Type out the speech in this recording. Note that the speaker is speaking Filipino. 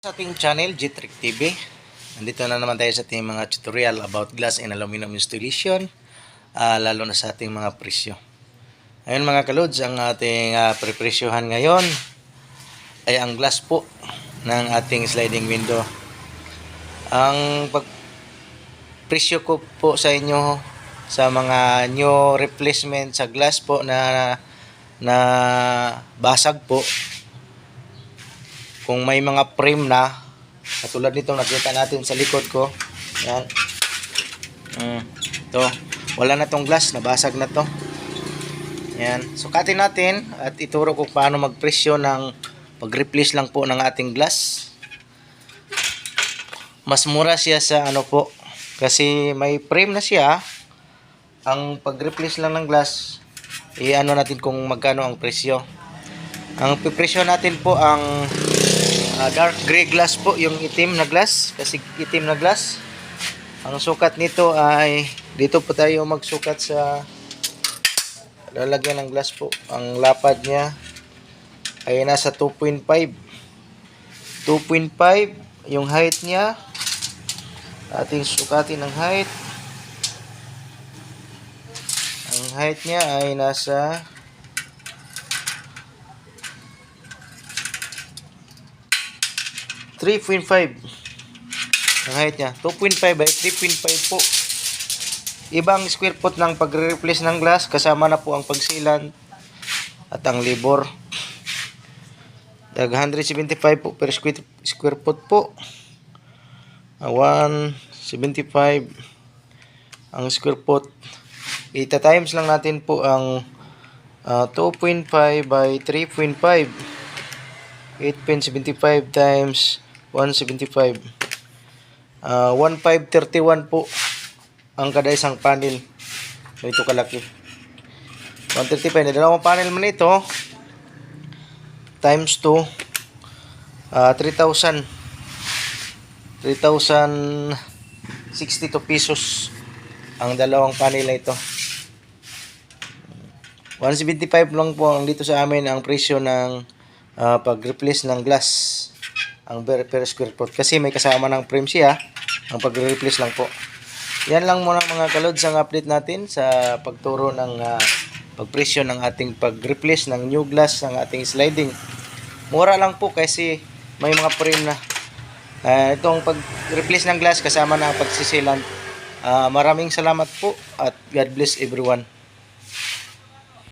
Sa ating channel, Jitrick TV. Nandito na naman tayo sa ating mga tutorial about glass and aluminum installation, lalo na sa ating mga presyo. Ngayon mga kalods, ang ating prepresyohan ngayon ay ang glass po ng ating sliding window. Ang presyo ko po sa inyo sa mga new replacement sa glass po na basag po, kung may mga frame na katulad nito nakita natin sa likod ko, yan, to wala na tong glass, nabasag na to. Yan, sukatin natin at ituro ko paano magpresyo ng pag-replace lang po ng ating glass. Mas mura siya sa ano po, kasi may frame na siya. Ang pag-replace lang ng glass, i-ano natin kung magkano ang presyo. Ang pipresyo natin po ang dark gray glass po, yung itim na glass, kasi itim na glass. Ang sukat nito ay dito po tayo magsukat sa lalagyan ng glass po. Ang lapad niya ay nasa 2.5 yung height niya. Ating sukatin ang height. Ang height niya ay nasa 3.5 ang height niya. 2.5 by 3.5 po. Ibang square foot ng pagre-replace ng glass, kasama na po ang pagsilan at ang labor. 175 po per square foot po. 175 ang square foot. Ita times lang natin po ang 2.5 by 3.5. 8.75 times 175. 1.531 po ang kada isang panel. Ito kalaki. 135 na dalawang panel man ito times 2, 3,000 3,062 pesos ang dalawang panel na ito. 175 lang po ang dito sa amin ang presyo ng pag-replace ng glass, ang per square foot, kasi may kasama ng frame siya. Ang pag-replace lang po. Yan lang muna mga kalods ang update natin sa pagturo ng pagpresyo ng ating pag-replace ng new glass ng ating sliding. Mura lang po kasi may mga frame na. Itong pag-replace ng glass kasama na ang pagsisilan. Maraming salamat po at God bless everyone.